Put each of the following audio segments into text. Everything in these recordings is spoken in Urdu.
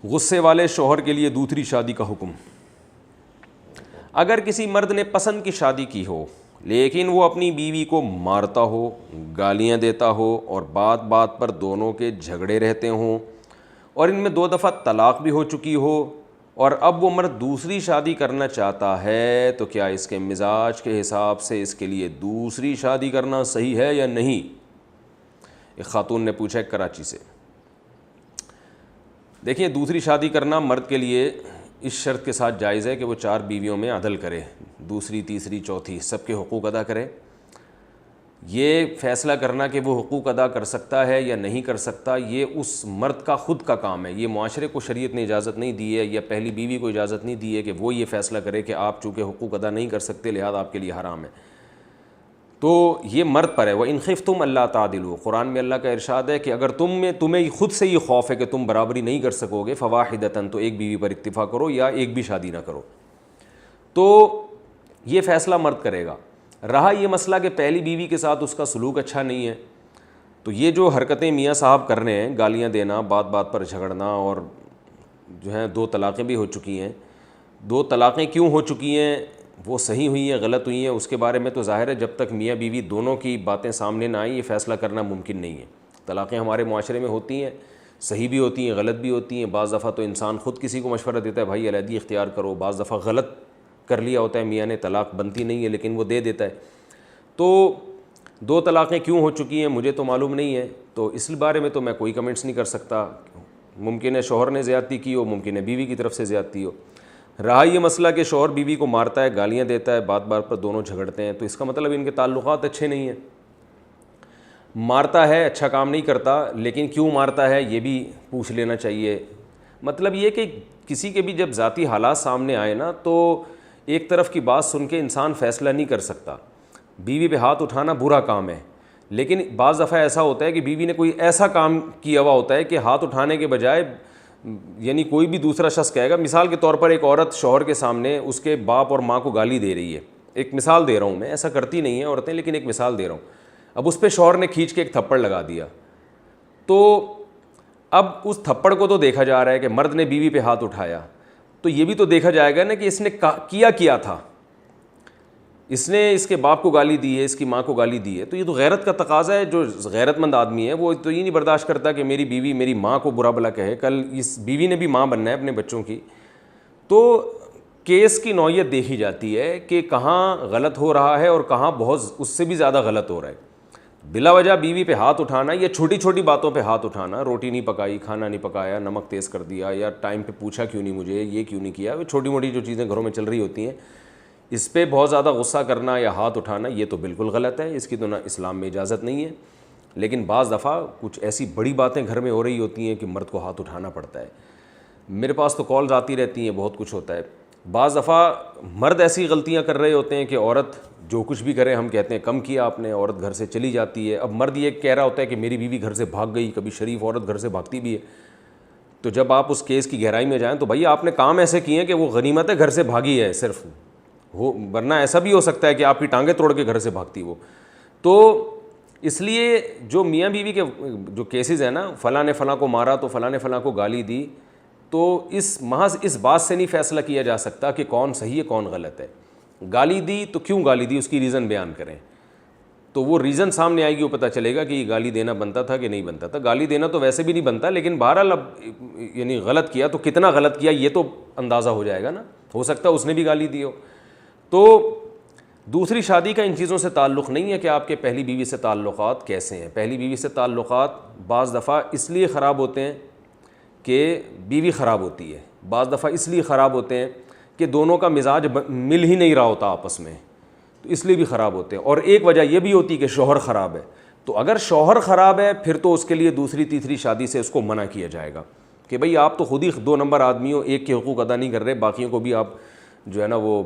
غصے والے شوہر کے لیے دوسری شادی کا حکم۔ اگر کسی مرد نے پسند کی شادی کی ہو لیکن وہ اپنی بیوی کو مارتا ہو، گالیاں دیتا ہو اور بات بات پر دونوں کے جھگڑے رہتے ہوں اور ان میں 2 دفعہ طلاق بھی ہو چکی ہو اور اب وہ مرد دوسری شادی کرنا چاہتا ہے، تو کیا اس کے مزاج کے حساب سے اس کے لیے دوسری شادی کرنا صحیح ہے یا نہیں؟ ایک خاتون نے پوچھا ہے کراچی سے۔ دیکھیں، دوسری شادی کرنا مرد کے لیے اس شرط کے ساتھ جائز ہے کہ وہ 4 بیویوں میں عدل کرے، دوسری، تیسری، چوتھی، سب کے حقوق ادا کرے۔ یہ فیصلہ کرنا کہ وہ حقوق ادا کر سکتا ہے یا نہیں کر سکتا، یہ اس مرد کا خود کا کام ہے۔ یہ معاشرے کو شریعت نے اجازت نہیں دی ہے یا پہلی بیوی کو اجازت نہیں دی ہے کہ وہ یہ فیصلہ کرے کہ آپ چونکہ حقوق ادا نہیں کر سکتے لہذا آپ کے لیے حرام ہے۔ تو یہ مرد پر ہے۔ وَإِنْ خِفْتُمْ أَلَّا تَعْدِلُوا، قرآن میں اللہ کا ارشاد ہے کہ اگر تمہیں خود سے یہ خوف ہے کہ تم برابری نہیں کر سکو گے، فَوَاحِدَةً، تو ایک بیوی پر اکتفا کرو یا ایک بھی شادی نہ کرو۔ تو یہ فیصلہ مرد کرے گا۔ رہا یہ مسئلہ کہ پہلی بیوی کے ساتھ اس کا سلوک اچھا نہیں ہے، تو یہ جو حرکتیں میاں صاحب کر رہے ہیں، گالیاں دینا، بات بات پر جھگڑنا، اور جو ہیں 2 طلاقیں بھی ہو چکی ہیں۔ 2 طلاقیں کیوں ہو چکی ہیں، وہ صحیح ہوئی ہیں غلط ہوئی ہیں، اس کے بارے میں تو ظاہر ہے جب تک میاں بیوی دونوں کی باتیں سامنے نہ آئیں یہ فیصلہ کرنا ممکن نہیں ہے۔ طلاقیں ہمارے معاشرے میں ہوتی ہیں، صحیح بھی ہوتی ہیں، غلط بھی ہوتی ہیں۔ بعض دفعہ تو انسان خود کسی کو مشورہ دیتا ہے بھائی علیحدگی اختیار کرو، بعض دفعہ غلط کر لیا ہوتا ہے میاں نے، طلاق بنتی نہیں ہے لیکن وہ دے دیتا ہے۔ تو 2 طلاقیں کیوں ہو چکی ہیں مجھے تو معلوم نہیں ہے، تو اس بارے میں تو میں کوئی کمنٹس نہیں کر سکتا۔ ممکن ہے شوہر نے زیادتی کی ہو، ممکن ہے بیوی کی طرف سے زیادتی ہو۔ رہا یہ مسئلہ کہ شوہر بیوی کو مارتا ہے، گالیاں دیتا ہے، بات بات پر دونوں جھگڑتے ہیں، تو اس کا مطلب ان کے تعلقات اچھے نہیں ہیں۔ مارتا ہے، اچھا کام نہیں کرتا، لیکن کیوں مارتا ہے یہ بھی پوچھ لینا چاہیے۔ مطلب یہ کہ کسی کے بھی جب ذاتی حالات سامنے آئے نا تو ایک طرف کی بات سن کے انسان فیصلہ نہیں کر سکتا۔ بیوی پہ ہاتھ اٹھانا برا کام ہے، لیکن بعض دفعہ ایسا ہوتا ہے کہ بیوی نے کوئی ایسا کام کیا ہوا ہوتا ہے کہ ہاتھ اٹھانے کے بجائے یعنی کوئی بھی دوسرا شخص کہے گا، مثال کے طور پر ایک عورت شوہر کے سامنے اس کے باپ اور ماں کو گالی دے رہی ہے، ایک مثال دے رہا ہوں میں، ایسا کرتی نہیں ہیں عورتیں لیکن ایک مثال دے رہا ہوں۔ اب اس پہ شوہر نے کھینچ کے ایک تھپڑ لگا دیا، تو اب اس تھپڑ کو تو دیکھا جا رہا ہے کہ مرد نے بیوی پہ ہاتھ اٹھایا، تو یہ بھی تو دیکھا جائے گا نا کہ اس نے کیا تھا، اس نے اس کے باپ کو گالی دی ہے، اس کی ماں کو گالی دی ہے، تو یہ تو غیرت کا تقاضا ہے۔ جو غیرت مند آدمی ہے وہ تو یہ نہیں برداشت کرتا کہ میری بیوی میری ماں کو برا بھلا کہے، کل اس بیوی نے بھی ماں بننا ہے اپنے بچوں کی۔ تو کیس کی نوعیت دیکھی جاتی ہے کہ کہاں غلط ہو رہا ہے اور کہاں بہت اس سے بھی زیادہ غلط ہو رہا ہے۔ بلا وجہ بیوی پہ ہاتھ اٹھانا یا چھوٹی چھوٹی باتوں پہ ہاتھ اٹھانا، روٹی نہیں پکائی، کھانا نہیں پکایا، نمک تیز کر دیا، یا ٹائم پہ پوچھا کیوں نہیں مجھے، یہ کیوں نہیں کیا، وہ چھوٹی موٹی جو چیزیں گھروں میں چل رہی ہوتی ہیں، اس پہ بہت زیادہ غصہ کرنا یا ہاتھ اٹھانا یہ تو بالکل غلط ہے، اس کی تو نہ اسلام میں اجازت نہیں ہے۔ لیکن بعض دفعہ کچھ ایسی بڑی باتیں گھر میں ہو رہی ہوتی ہیں کہ مرد کو ہاتھ اٹھانا پڑتا ہے۔ میرے پاس تو کالز آتی رہتی ہیں، بہت کچھ ہوتا ہے۔ بعض دفعہ مرد ایسی غلطیاں کر رہے ہوتے ہیں کہ عورت جو کچھ بھی کرے ہم کہتے ہیں کم کیا آپ نے، عورت گھر سے چلی جاتی ہے۔ اب مرد یہ کہہ رہا ہوتا ہے کہ میری بیوی گھر سے بھاگ گئی، کبھی شریف عورت گھر سے بھاگتی بھی ہے۔ تو جب آپ اس کیس کی گہرائی میں جائیں تو بھائی آپ نے کام ایسے کیے ہیں کہ وہ غنیمت ہے گھر سے بھاگی ہے صرف، ورنہ ایسا بھی ہو سکتا ہے کہ آپ کی ٹانگیں توڑ کے گھر سے بھاگتی وہ۔ تو اس لیے جو میاں بیوی کے جو کیسز ہیں نا، فلاں نے فلاں کو مارا تو فلاں نے فلاں کو گالی دی، تو محض اس بات سے نہیں فیصلہ کیا جا سکتا کہ کون صحیح ہے کون غلط ہے۔ گالی دی تو کیوں گالی دی، اس کی ریزن بیان کریں، تو وہ ریزن سامنے آئے گی، وہ پتہ چلے گا کہ یہ گالی دینا بنتا تھا کہ نہیں بنتا تھا۔ گالی دینا تو ویسے بھی نہیں بنتا، لیکن بہرحال اب یعنی غلط کیا تو کتنا غلط کیا یہ تو اندازہ ہو جائے گا نا، ہو سکتا ہے اس نے بھی گالی دی ہو۔ تو دوسری شادی کا ان چیزوں سے تعلق نہیں ہے کہ آپ کے پہلی بیوی سے تعلقات کیسے ہیں۔ پہلی بیوی سے تعلقات بعض دفعہ اس لیے خراب ہوتے ہیں کہ بیوی خراب ہوتی ہے، بعض دفعہ اس لیے خراب ہوتے ہیں کہ دونوں کا مزاج مل ہی نہیں رہا ہوتا آپس میں، تو اس لیے بھی خراب ہوتے ہیں۔ اور ایک وجہ یہ بھی ہوتی ہے کہ شوہر خراب ہے، تو اگر شوہر خراب ہے پھر تو اس کے لیے دوسری تیسری شادی سے اس کو منع کیا جائے گا کہ بھئی آپ تو خود ہی 2 نمبر آدمی ہو، ایک کے حقوق ادا نہیں کر رہے، باقیوں کو بھی آپ جو ہے نا وہ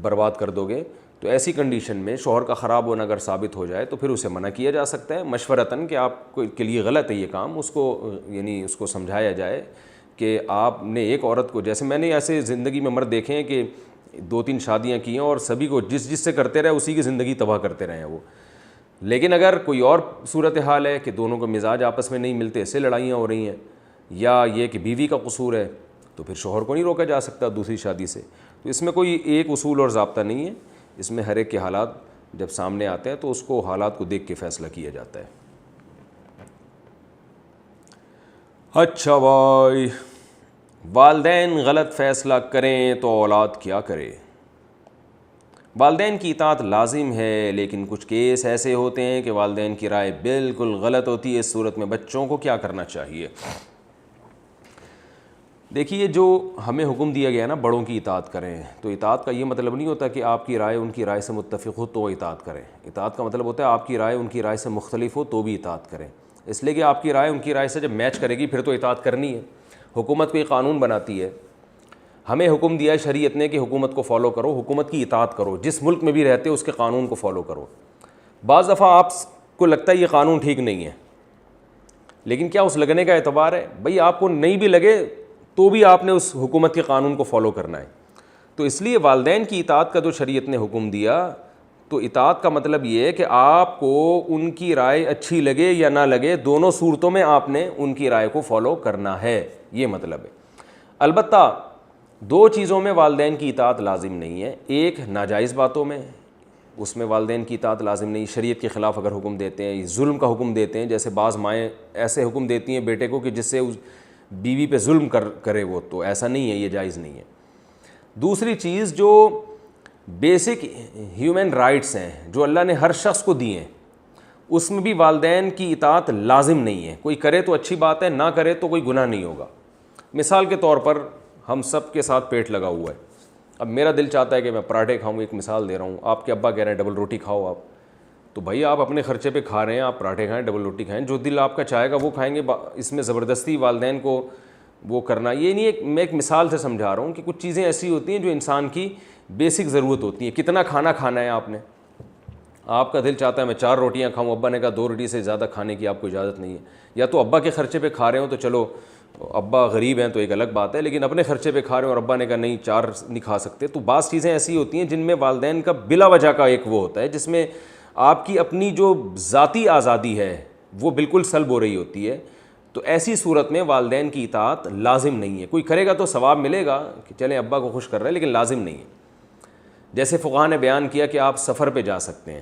برباد کر دو گے۔ تو ایسی کنڈیشن میں شوہر کا خراب ہونا اگر ثابت ہو جائے تو پھر اسے منع کیا جا سکتا ہے مشورتاً کہ آپ کے لیے غلط ہے یہ کام، اس کو یعنی اس کو سمجھایا جائے کہ آپ نے ایک عورت کو، جیسے میں نے ایسے زندگی میں مرد دیکھے ہیں کہ 2-3 شادیاں کی ہیں اور سبھی کو جس سے کرتے رہے اسی کی زندگی تباہ کرتے رہے ہیں وہ۔ لیکن اگر کوئی اور صورتحال ہے کہ دونوں کو مزاج آپس میں نہیں ملتے، اس سے لڑائیاں ہو رہی ہیں، یا یہ کہ بیوی کا قصور ہے تو پھر شوہر کو نہیں روکا جا سکتا دوسری شادی سے. تو اس میں کوئی ایک اصول اور ضابطہ نہیں ہے, اس میں ہر ایک کے حالات جب سامنے آتے ہیں تو اس کو حالات کو دیکھ کے فیصلہ کیا جاتا ہے. اچھا بھائی, والدین غلط فیصلہ کریں تو اولاد کیا کرے؟ والدین کی اطاعت لازم ہے, لیکن کچھ کیس ایسے ہوتے ہیں کہ والدین کی رائے بالکل غلط ہوتی ہے. اس صورت میں بچوں کو کیا کرنا چاہیے؟ دیکھیے, جو ہمیں حکم دیا گیا نا بڑوں کی اطاعت کریں, تو اطاعت کا یہ مطلب نہیں ہوتا کہ آپ کی رائے ان کی رائے سے متفق ہو تو اطاعت کریں. اطاعت کا مطلب ہوتا ہے آپ کی رائے ان کی رائے سے مختلف ہو تو بھی اطاعت کریں, اس لیے کہ آپ کی رائے ان کی رائے سے جب میچ کرے گی پھر تو اطاعت کرنی ہے. حکومت کوئی قانون بناتی ہے, ہمیں حکم دیا ہے شریعت نے کہ حکومت کو فالو کرو, حکومت کی اطاعت کرو, جس ملک میں بھی رہتے ہو اس کے قانون کو فالو کرو. بعض دفعہ آپ کو لگتا ہے یہ قانون ٹھیک نہیں ہے, لیکن کیا اس لگنے کا اعتبار ہے؟ بھئی آپ کو نہیں بھی لگے تو بھی آپ نے اس حکومت کے قانون کو فالو کرنا ہے. تو اس لیے والدین کی اطاعت کا جو شریعت نے حکم دیا, تو اطاعت کا مطلب یہ ہے کہ آپ کو ان کی رائے اچھی لگے یا نہ لگے, دونوں صورتوں میں آپ نے ان کی رائے کو فالو کرنا ہے, یہ مطلب ہے. البتہ دو چیزوں میں والدین کی اطاعت لازم نہیں ہے. ایک ناجائز باتوں میں, اس میں والدین کی اطاعت لازم نہیں. شریعت کے خلاف اگر حکم دیتے ہیں, ظلم کا حکم دیتے ہیں, جیسے بعض مائیں ایسے حکم دیتی ہیں بیٹے کو کہ جس سے اس بیوی پہ ظلم کرے وہ, تو ایسا نہیں ہے, یہ جائز نہیں ہے. دوسری چیز, جو بیسک ہیومن رائٹس ہیں جو اللہ نے ہر شخص کو دیے ہیں, اس میں بھی والدین کی اطاعت لازم نہیں ہے. کوئی کرے تو اچھی بات ہے, نہ کرے تو کوئی گناہ نہیں ہوگا. مثال کے طور پر ہم سب کے ساتھ پیٹ لگا ہوا ہے, اب میرا دل چاہتا ہے کہ میں پراٹھے کھاؤں, ایک مثال دے رہا ہوں, آپ کے ابا کہہ رہے ہیں ڈبل روٹی کھاؤ آپ, تو بھائی آپ اپنے خرچے پہ کھا رہے ہیں, آپ پراٹھے کھائیں, ڈبل روٹی کھائیں, جو دل آپ کا چاہے گا وہ کھائیں گے. اس میں زبردستی والدین کو وہ کرنا, یہ نہیں ہے. میں ایک مثال سے سمجھا رہا ہوں کہ کچھ چیزیں ایسی ہوتی ہیں جو انسان کی بیسک ضرورت ہوتی ہیں. کتنا کھانا کھانا ہے آپ نے, آپ کا دل چاہتا ہے میں 4 روٹیاں کھاؤں, ابا نے کہا 2 روٹی سے زیادہ کھانے کی آپ کو اجازت نہیں ہے. یا تو ابا کے خرچے پہ کھا رہے ہوں تو چلو ابا غریب ہیں تو ایک الگ بات ہے, لیکن اپنے خرچے پہ کھا رہے ہیں اور ابا نے کہا نہیں 4 نہیں کھا سکتے. تو بعض چیزیں ایسی ہوتی ہیں جن میں والدین کا بلا وجہ کا ایک وہ ہوتا ہے, جس میں آپ کی اپنی جو ذاتی آزادی ہے وہ بالکل سلب ہو رہی ہوتی ہے. تو ایسی صورت میں والدین کی اطاعت لازم نہیں ہے. کوئی کرے گا تو ثواب ملے گا کہ چلیں ابا کو خوش کر رہے ہیں, لیکن لازم نہیں ہے. جیسے فقہاء نے بیان کیا کہ آپ سفر پہ جا سکتے ہیں.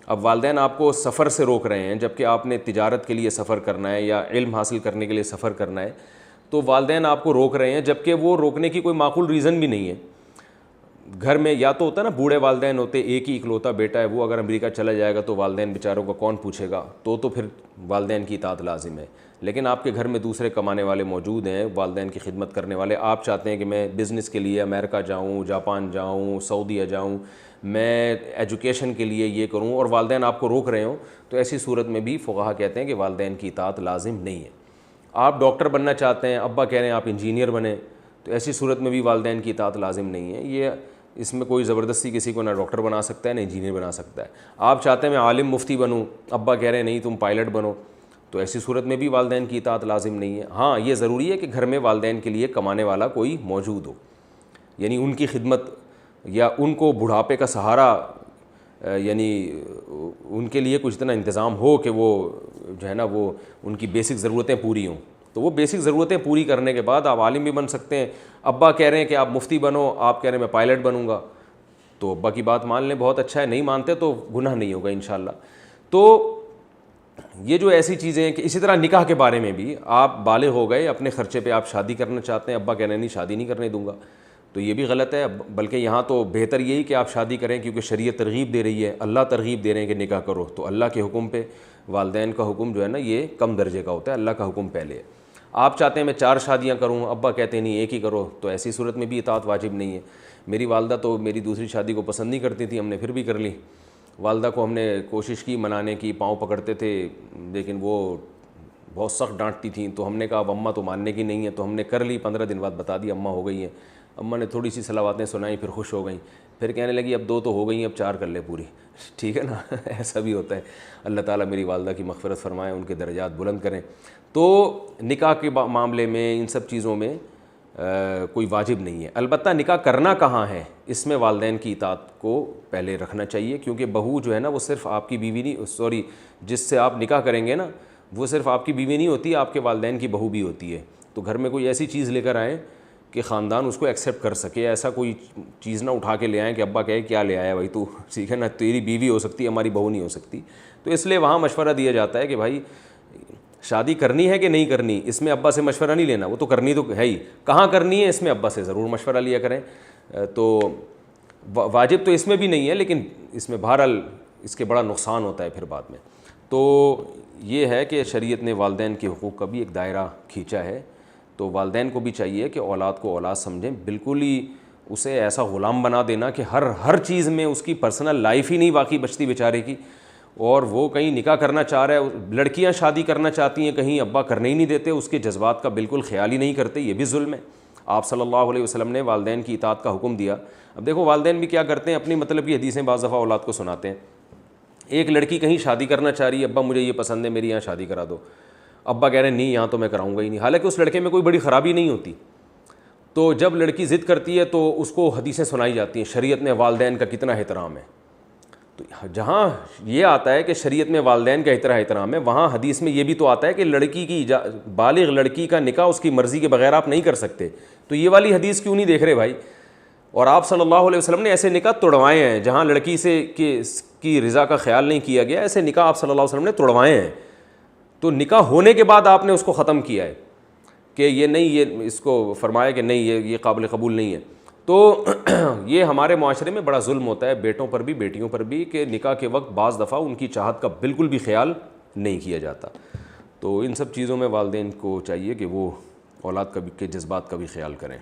اب والدین آپ کو سفر سے روک رہے ہیں جبکہ آپ نے تجارت کے لیے سفر کرنا ہے یا علم حاصل کرنے کے لیے سفر کرنا ہے, تو والدین آپ کو روک رہے ہیں جبکہ وہ روکنے کی کوئی معقول ریزن بھی نہیں ہے. گھر میں یا تو ہوتا ہے نا بوڑھے والدین ہوتے, ایک ہی اکلوتا بیٹا ہے, وہ اگر امریکہ چلا جائے گا تو والدین بیچاروں کا کون پوچھے گا, تو پھر والدین کی اطاعت لازم ہے. لیکن آپ کے گھر میں دوسرے کمانے والے موجود ہیں, والدین کی خدمت کرنے والے. آپ چاہتے ہیں کہ میں بزنس کے لیے امریکہ جاؤں, جاپان جاؤں, سعودیہ جاؤں, میں ایجوکیشن کے لیے یہ کروں, اور والدین آپ کو روک رہے ہوں, تو ایسی صورت میں بھی فقہاء کہتے ہیں کہ والدین کی اطاعت لازم نہیں ہے. آپ ڈاکٹر بننا چاہتے ہیں, ابا کہہ رہے ہیں آپ انجینئر بنیں, تو ایسی صورت میں بھی والدین کی اطاعت لازم نہیں ہے. یہ اس میں کوئی زبردستی کسی کو نہ ڈاکٹر بنا سکتا ہے نہ انجینئر بنا سکتا ہے. آپ چاہتے ہیں میں عالم مفتی بنوں, ابا کہہ رہے ہیں نہیں تم پائلٹ بنو, تو ایسی صورت میں بھی والدین کی اطاعت لازم نہیں ہے. ہاں یہ ضروری ہے کہ گھر میں والدین کے لیے کمانے والا کوئی موجود ہو, یعنی ان کی خدمت یا ان کو بڑھاپے کا سہارا, یعنی ان کے لیے کچھ اتنا انتظام ہو کہ وہ جو ہے نا وہ ان کی بیسک ضرورتیں پوری ہوں. تو وہ بیسک ضرورتیں پوری کرنے کے بعد آپ عالم بھی بن سکتے ہیں. ابا کہہ رہے ہیں کہ آپ مفتی بنو, آپ کہہ رہے ہیں میں پائلٹ بنوں گا, تو ابا کی بات مان لیں, بہت اچھا ہے. نہیں مانتے تو گناہ نہیں ہوگا انشاءاللہ. تو یہ جو ایسی چیزیں ہیں کہ اسی طرح نکاح کے بارے میں بھی آپ بالغ ہو گئے, اپنے خرچے پہ آپ شادی کرنا چاہتے ہیں, ابا کہہ رہے ہیں نہیں شادی نہیں کرنے دوں گا, تو یہ بھی غلط ہے. بلکہ یہاں تو بہتر یہی کہ آپ شادی کریں, کیونکہ شریعت ترغیب دے رہی ہے, اللہ ترغیب دے رہے ہیں کہ نکاح کرو. تو اللہ کے حکم پہ والدین کا حکم جو ہے نا یہ کم درجے کا ہوتا ہے, اللہ کا حکم پہلے ہے. آپ چاہتے ہیں میں 4 شادیاں کروں, ابا کہتے ہیں نہیں ایک ہی کرو, تو ایسی صورت میں بھی اطاعت واجب نہیں ہے. میری والدہ تو میری دوسری شادی کو پسند نہیں کرتی تھی, ہم نے پھر بھی کر لی. والدہ کو ہم نے کوشش کی منانے کی, پاؤں پکڑتے تھے, لیکن وہ بہت سخت ڈانٹتی تھیں. تو ہم نے کہا اب اماں تو ماننے کی نہیں ہے, تو ہم نے کر لی. 15 دن بعد بتا دی اماں ہو گئی ہیں. اماں نے تھوڑی سی صلواتیں سنائیں, پھر خوش ہو گئیں, پھر کہنے لگی اب 2 تو ہو گئی ہیں, اب 4 کر لے پوری. ٹھیک ہے نا, ایسا بھی ہوتا ہے. اللہ تعالیٰ میری والدہ کی مغفرت فرمائے, ان کے درجات بلند کریں. تو نکاح کے معاملے میں ان سب چیزوں میں کوئی واجب نہیں ہے. البتہ نکاح کرنا کہاں ہے, اس میں والدین کی اطاعت کو پہلے رکھنا چاہیے, کیونکہ بہو جو ہے نا وہ صرف آپ کی بیوی نہیں, جس سے آپ نکاح کریں گے نا وہ صرف آپ کی بیوی نہیں ہوتی، آپ کے والدین کی بہو بھی ہوتی ہے. تو گھر میں کوئی ایسی چیز لے کر آئیں کہ خاندان اس کو ایکسیپٹ کر سکے. ایسا کوئی چیز نہ اٹھا کے لے آئیں کہ ابا کہے کیا لے آیا بھائی تو، ٹھیک ہے نا، تیری بیوی ہو سکتی ہے ہماری بہو نہیں ہو سکتی. تو اس لیے وہاں مشورہ دیا جاتا ہے کہ بھائی شادی کرنی ہے کہ نہیں کرنی، اس میں ابا سے مشورہ نہیں لینا، وہ تو کرنی تو ہے ہی، کہاں کرنی ہے اس میں ابا سے ضرور مشورہ لیا کریں. تو واجب تو اس میں بھی نہیں ہے، لیکن اس میں بہرحال اس کے بڑا نقصان ہوتا ہے پھر بعد میں. تو یہ ہے کہ شریعت نے والدین کے حقوق کا بھی ایک دائرہ کھینچا ہے. تو والدین کو بھی چاہیے کہ اولاد کو اولاد سمجھیں، بالکل ہی اسے ایسا غلام بنا دینا کہ ہر چیز میں اس کی پرسنل لائف ہی نہیں باقی بچتی بیچارے کی. اور وہ کہیں نکاح کرنا چاہ رہا ہے، لڑکیاں شادی کرنا چاہتی ہیں کہیں ابا کرنے ہی نہیں دیتے، اس کے جذبات کا بالکل خیال ہی نہیں کرتے، یہ بھی ظلم ہے. آپ صلی اللہ علیہ وسلم نے والدین کی اطاعت کا حکم دیا. اب دیکھو والدین بھی کیا کرتے ہیں، اپنی مطلب کی حدیثیں بعض دفعہ اولاد کو سناتے ہیں. ایک لڑکی کہیں شادی کرنا چاہ رہی ہے، ابا مجھے یہ پسند ہے میری یہاں شادی کرا دو. ابا کہہ رہے ہیں نہیں یہاں تو میں کراؤں گا ہی نہیں، حالانکہ اس لڑکے میں کوئی بڑی خرابی نہیں ہوتی. تو جب لڑکی ضد کرتی ہے تو اس کو حدیثیں سنائی جاتی ہیں، شریعت میں والدین کا کتنا احترام ہے. تو جہاں یہ آتا ہے کہ شریعت میں والدین کا احترام ہے، وہاں حدیث میں یہ بھی تو آتا ہے کہ لڑکی کی بالغ لڑکی کا نکاح اس کی مرضی کے بغیر آپ نہیں کر سکتے. تو یہ والی حدیث کیوں نہیں دیکھ رہے بھائی؟ اور آپ صلی اللہ علیہ وسلم نے ایسے نکاح توڑوائے ہیں جہاں لڑکی سے کی رضا کا خیال نہیں کیا گیا، ایسے نکاح آپ صلی اللہ علیہ وسلم نے توڑوائے ہیں. تو نکاح ہونے کے بعد آپ نے اس کو ختم کیا ہے کہ یہ نہیں، یہ اس کو فرمایا کہ نہیں یہ قابل قبول نہیں ہے. تو یہ ہمارے معاشرے میں بڑا ظلم ہوتا ہے بیٹوں پر بھی بیٹیوں پر بھی کہ نکاح کے وقت بعض دفعہ ان کی چاہت کا بالکل بھی خیال نہیں کیا جاتا. تو ان سب چیزوں میں والدین کو چاہیے کہ وہ اولاد کے جذبات کا بھی خیال کریں.